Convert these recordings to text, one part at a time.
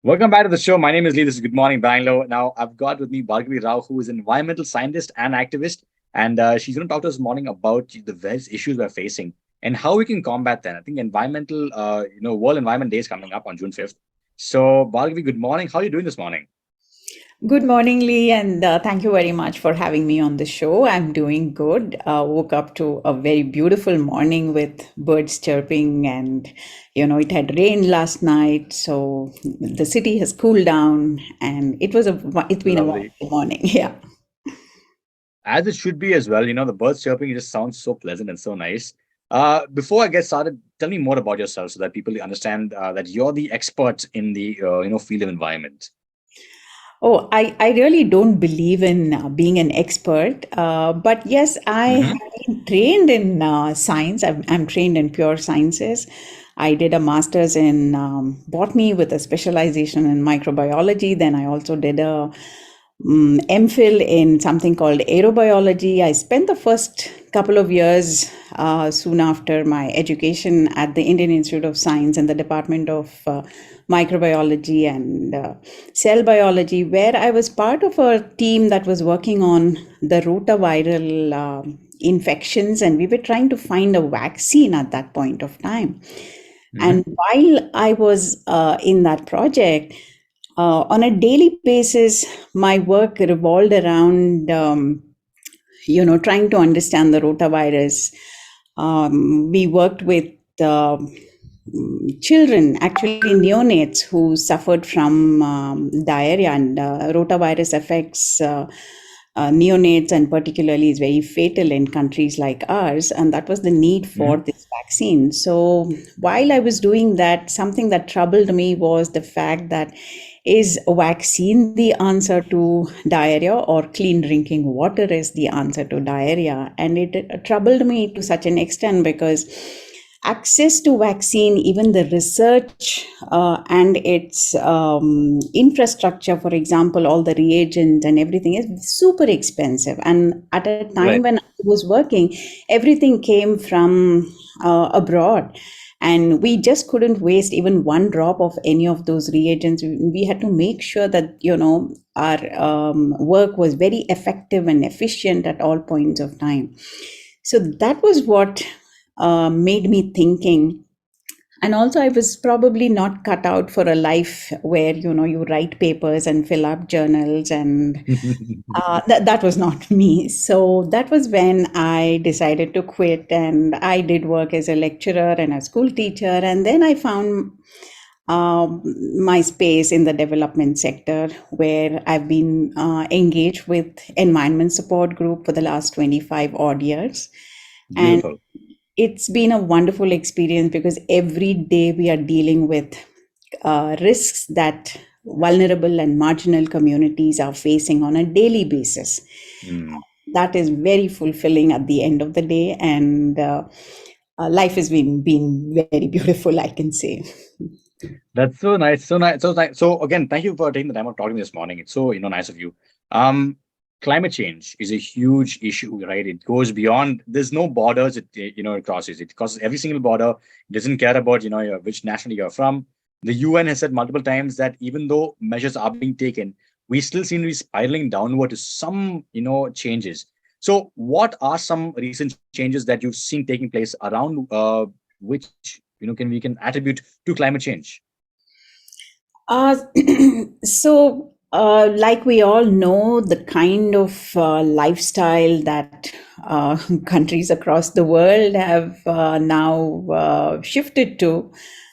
Welcome back to the show. My name is Lee. This is Good Morning Bangalore. Now, I've got with me Bhargavi Rao, who is an environmental scientist and activist. And she's going to talk to us this morning about the various issues we're facing and how we can combat them. I think World Environment Day is coming up on June 5th. So, Bhargavi, good morning. How are you doing this morning? Good morning, Lee, and thank you very much for having me on the show. I'm doing good. Woke up to a very beautiful morning with birds chirping, and it had rained last night, so the city has cooled down, and it's been a Lovely. wonderful morning. Yeah. As it should be as well. The birds chirping, it just sounds so pleasant and so nice. Before I get started, tell me more about yourself so that people understand that you're the expert in the field of environment. Oh, I really don't believe in being an expert, but yes, I Mm-hmm. have been trained in science. I'm trained in pure sciences. I did a master's in botany with a specialization in microbiology. Then I also did a MPhil in something called aerobiology. I spent the first couple of years soon after my education at the Indian Institute of Science in the Department of Microbiology and Cell Biology, where I was part of a team that was working on the rotaviral infections, and we were trying to find a vaccine at that point of time. Mm-hmm. And while I was in that project, on a daily basis, my work revolved around, trying to understand the rotavirus. We worked with uh, children, actually neonates, who suffered from diarrhea, and rotavirus affects neonates, and particularly is very fatal in countries like ours. And that was the need for Mm-hmm. this vaccine. So while I was doing that, something that troubled me was the fact that is vaccine the answer to diarrhea, or clean drinking water is the answer to diarrhea? And it troubled me to such an extent because access to vaccine, even the research and its infrastructure, for example, all the reagents and everything is super expensive. And at a time Right. when I was working, everything came from abroad, and we just couldn't waste even one drop of any of those reagents. We had to make sure that our work was very effective and efficient at all points of time. So that was what made me thinking. And also, I was probably not cut out for a life where you write papers and fill up journals, and that was not me. So that was when I decided to quit, and I did work as a lecturer and a school teacher. And then I found my space in the development sector, where I've been engaged with environment support group for the last 25 odd years. And Beautiful. it's been a wonderful experience because every day we are dealing with risks that vulnerable and marginal communities are facing on a daily basis. Mm. That is very fulfilling at the end of the day, and life has been very beautiful, I can say. That's so nice. So nice. So nice. So again, thank you for taking the time of talking this morning. It's so nice of you. Um, Climate change is a huge issue, right? It goes beyond. There's no borders. It crosses. It crosses every single border. It doesn't care about which nationality you're from. The UN has said multiple times that even though measures are being taken, we still seem to be spiraling downward to some changes. So, what are some recent changes that you've seen taking place around which can we can attribute to climate change? Uh, like we all know, the kind of lifestyle that countries across the world have now shifted to,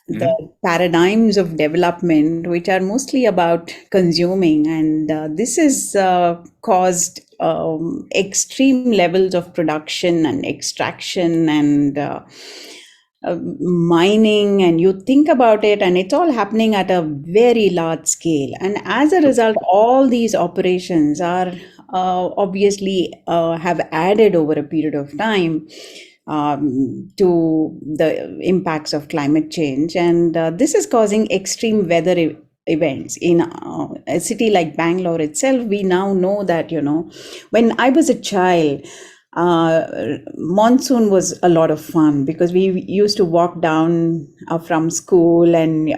the Hmm. paradigms of development, which are mostly about consuming. And this has caused extreme levels of production and extraction and mining. And you think about it, and it's all happening at a very large scale. And as a True. result, all these operations are obviously have added over a period of time to the impacts of climate change. And this is causing extreme weather events in a city like Bangalore itself. We now know that when I was a child, monsoon was a lot of fun because we used to walk down from school and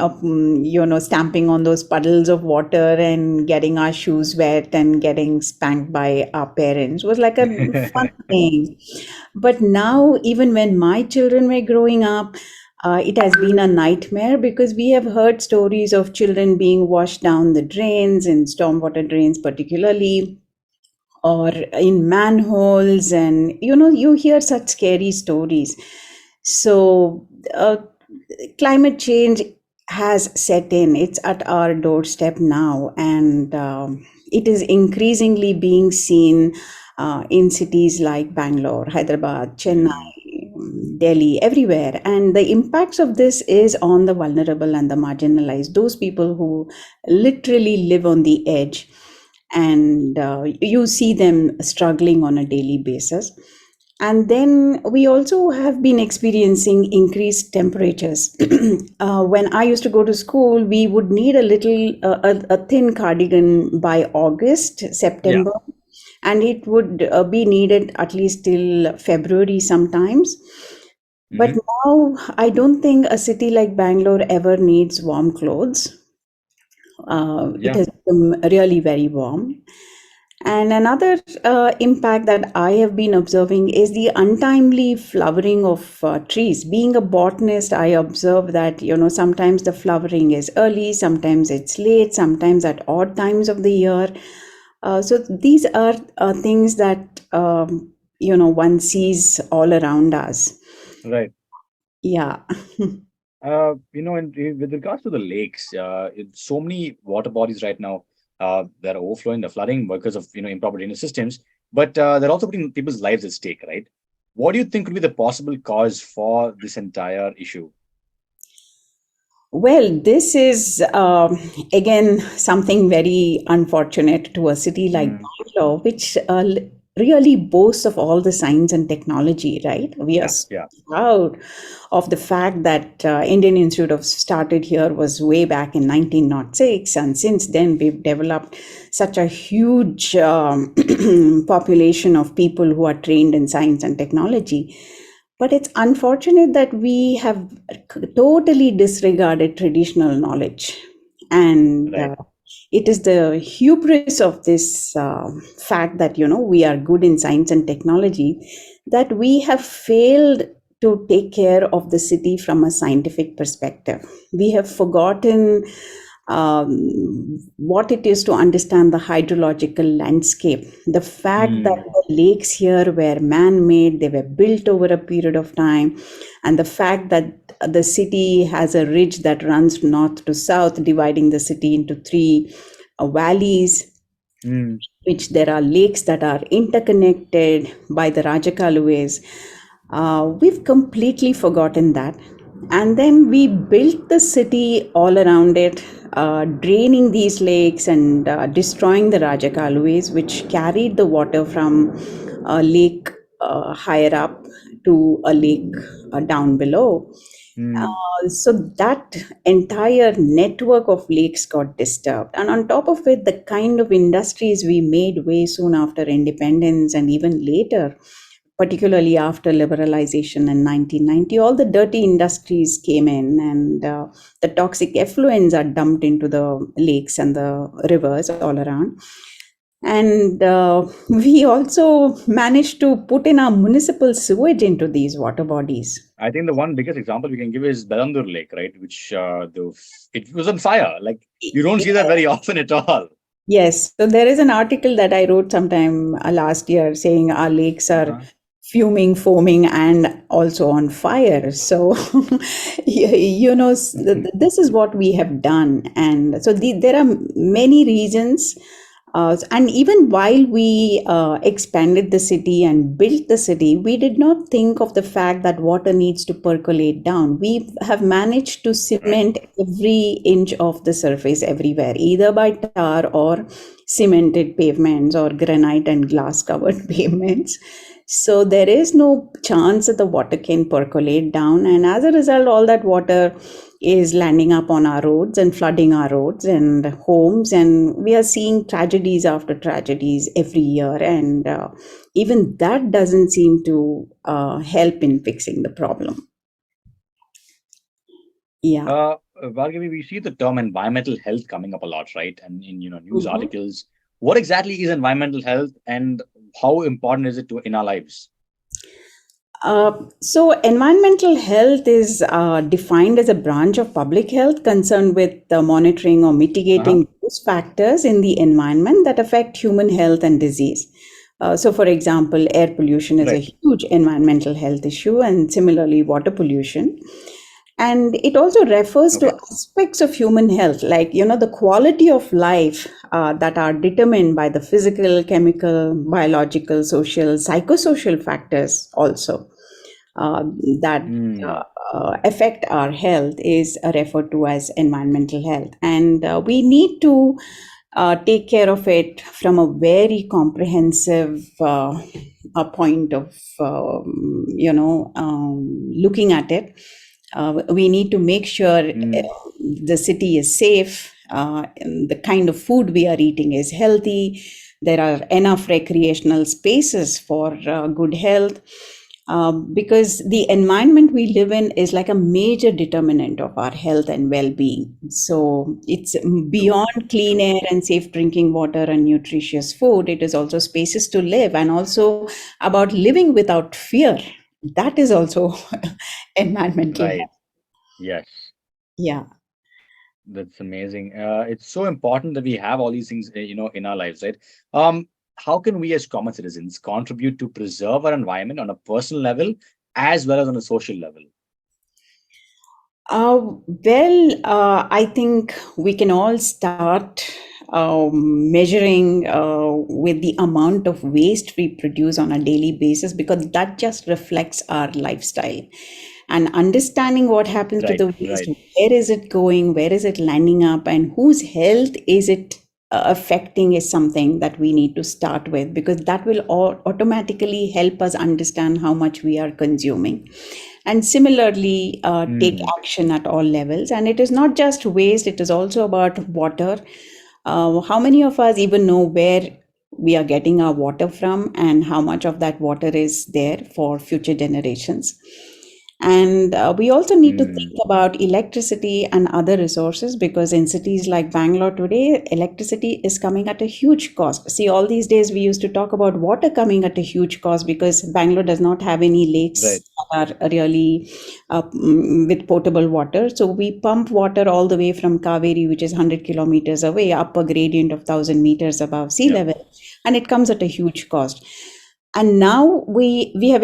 stamping on those puddles of water and getting our shoes wet and getting spanked by our parents was like a fun thing. But now, even when my children were growing up, it has been a nightmare because we have heard stories of children being washed down the drains, in stormwater drains particularly, or in manholes, and you hear such scary stories. So climate change has set in. It's at our doorstep now, and it is increasingly being seen in cities like Bangalore, Hyderabad, Chennai, Mm. Delhi, everywhere. And the impacts of this is on the vulnerable and the marginalized, those people who literally live on the edge, and you see them struggling on a daily basis. And then we also have been experiencing increased temperatures. When I used to go to school, we would need a thin cardigan by August, Yeah. September, and it would be needed at least till February sometimes. But Hmm. now I don't think a city like Bangalore ever needs warm clothes. It Yeah. has become really very warm. And another impact that I have been observing is the untimely flowering of trees. Being a botanist, I observe that, sometimes the flowering is early, sometimes it's late, sometimes at odd times of the year. So these are things that, one sees all around us. Right. Yeah. With regards to the lakes, so many water bodies right now that are overflowing, the flooding because of improper drainage systems, but they're also putting people's lives at stake, right? What do you think could be the possible cause for this entire issue? Well, this is again something very unfortunate to a city like Mm. Bangalore, which really boasts of all the science and technology, right? We are Yeah, so yeah. proud of the fact that Indian Institute of started here was way back in 1906, and since then we've developed such a huge population of people who are trained in science and technology. But it's unfortunate that we have totally disregarded traditional knowledge. And Right. it is the hubris of this fact that, we are good in science and technology, that we have failed to take care of the city from a scientific perspective. We have forgotten what it is to understand the hydrological landscape. The fact that Mm. the lakes here were man made, they were built over a period of time, and the fact that the city has a ridge that runs north to south, dividing the city into three valleys, Mm. which there are lakes that are interconnected by the Rajakaluways. We've completely forgotten that. And then we built the city all around it, draining these lakes and destroying the Rajakaluways, which carried the water from a lake higher up to a lake down below. Mm. So that entire network of lakes got disturbed. And on top of it, the kind of industries we made way soon after independence and even later, particularly after liberalization in 1990, all the dirty industries came in, and the toxic effluents are dumped into the lakes and the rivers all around. And we also managed to put in our municipal sewage into these water bodies. I think the one biggest example we can give is Belandur Lake, right? Which it was on fire. Like you don't see that very often at all. Yes, so there is an article that I wrote sometime last year saying our lakes are Uh-huh. fuming, foaming, and also on fire. So, this is what we have done. And so there are many reasons. And even while we expanded the city and built the city, we did not think of the fact that water needs to percolate down. We have managed to Right. cement every inch of the surface everywhere, either by tar or cemented pavements or granite and glass covered pavements. So there is no chance that the water can percolate down. And as a result, all that water is landing up on our roads and flooding our roads and homes, and we are seeing tragedies after tragedies every year, and even that doesn't seem to help in fixing the problem. Yeah. Bhargavi, we see the term environmental health coming up a lot, right? And in news Mhm. articles, what exactly is environmental health, and how important is it to in our lives? So, environmental health is defined as a branch of public health concerned with monitoring or Uh-huh. mitigating those factors in the environment that affect human health and disease. So, for example, air pollution is a Right. huge environmental health issue, and similarly, water pollution. And it also refers to Okay. aspects of human health, like, the quality of life that are determined by the physical, chemical, biological, social, psychosocial factors also uh, that Hmm. affect our health is referred to as environmental health. And we need to take care of it from a very comprehensive a point of, looking at it. We need to make sure Hmm. the city is safe, and the kind of food we are eating is healthy, there are enough recreational spaces for good health, because the environment we live in is like a major determinant of our health and well-being. So it's True. beyond clean True. air and safe drinking water and nutritious food. It is also spaces to live, and also about living without fear. That is also environmental Right. health. Yes. Yeah. That's amazing. It's so important that we have all these things, in our lives, right? Um, how can we as common citizens contribute to preserve our environment on a personal level as well as on a social level? I think we can all start measuring with the amount of waste we produce on a daily basis, because that just reflects our lifestyle. And understanding what happens to Right. the waste, Right. where is it going, where is it landing up, and whose health is it affecting is something that we need to start with, because that will automatically help us understand how much we are consuming, and similarly take Hmm. action at all levels. And it is not just waste, it is also about water. How many of us even know where we are getting our water from, and how much of that water is there for future generations? And we also need to Hmm. think about electricity and other resources, because in cities like Bangalore today, electricity is coming at a huge cost. See, all these days we used to talk about water coming at a huge cost, because Bangalore does not have any lakes Right. that are really with potable water. So we pump water all the way from Kaveri, which is 100 kilometers away, up a gradient of 1,000 meters above sea Yeah. level, and it comes at a huge cost. And now we have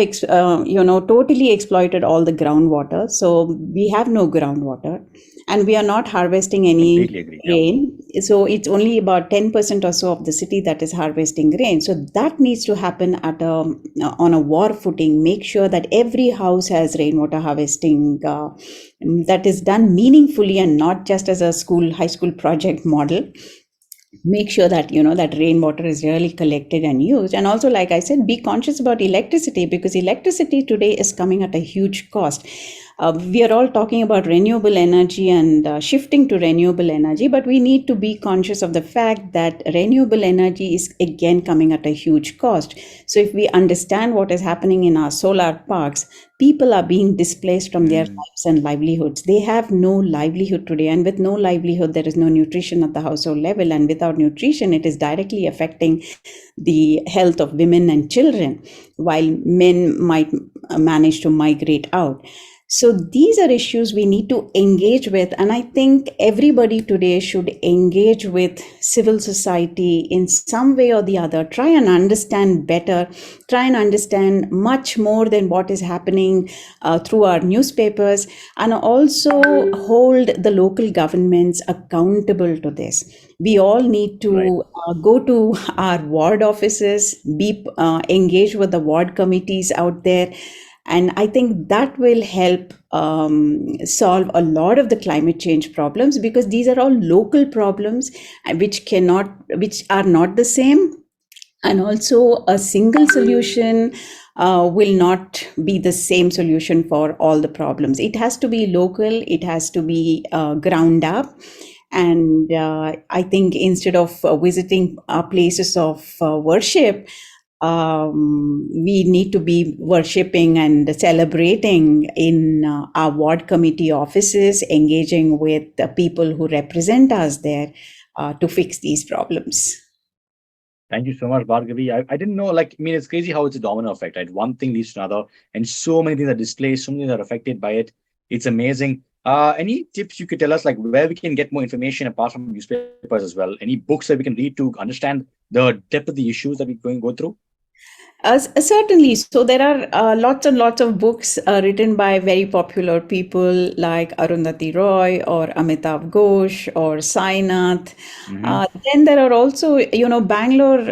totally exploited all the groundwater, so we have no groundwater, and we are not harvesting any Completely agree. Yeah. rain. So it's only about 10% or so of the city that is harvesting rain. So that needs to happen at a on a war footing. Make sure that every house has rainwater harvesting, that is done meaningfully and not just as a high school project model. Make sure that that rainwater is really collected and used. And also, like I said, be conscious about electricity, because electricity today is coming at a huge cost. We are all talking about renewable energy and shifting to renewable energy, but we need to be conscious of the fact that renewable energy is again coming at a huge cost. So if we understand what is happening in our solar parks, people are being displaced from their Hmm. lives and livelihoods. They have no livelihood today, and with no livelihood, there is no nutrition at the household level. And without nutrition, it is directly affecting the health of women and children, while men might manage to migrate out. So these are issues we need to engage with, and I think everybody today should engage with civil society in some way or the other. Try and understand better, try and understand much more than what is happening through our newspapers, and also hold the local governments accountable to this. We all need Right. to go to our ward offices, be engaged with the ward committees out there, and I think that will help solve a lot of the climate change problems, because these are all local problems which are not the same And also, a single solution will not be the same solution for all the problems. It has to be local, it has to be ground up. And I think instead of visiting places of worship, we need to be worshipping and celebrating in our ward committee offices, engaging with the people who represent us there to fix these problems. Thank you so much, Bhargavi. I didn't know, like, I mean, it's crazy how it's a domino effect, right? One thing leads to another, and so many things are displaced, so many things are affected by it. It's amazing. Any tips you could tell us, like, where we can get more information apart from newspapers as well? Any books that we can read to understand the depth of the issues that we go through? Certainly. So there are lots and lots of books written by very popular people like Arundhati Roy or Amitav Ghosh or Sainath. Mm-hmm. Then there are also, Bangalore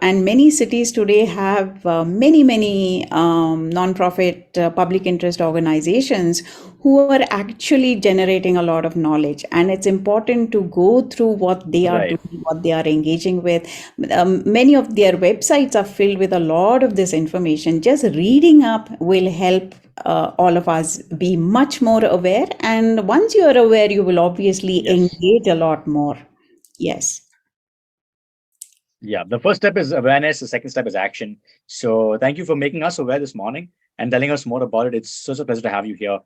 and many cities today have many non-profit public interest organizations who are actually generating a lot of knowledge. And it's important to go through what they are Right. doing, what they are engaging with. Many of their websites are filled with a lot of this information. Just reading up will help all of us be much more aware. And once you are aware, you will obviously Yes. engage a lot more. Yes. Yeah. The first step is awareness. The second step is action. So thank you for making us aware this morning and telling us more about it. It's such a pleasure to have you here.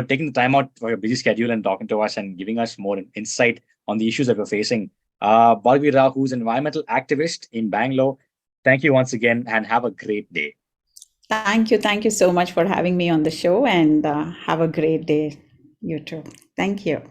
Taking the time out for your busy schedule and talking to us and giving us more insight on the issues that we're facing. Bhargavi Rao, who's an environmental activist in Bangalore. Thank you once again and have a great day. Thank you. Thank you so much for having me on the show, and have a great day. You too. Thank you.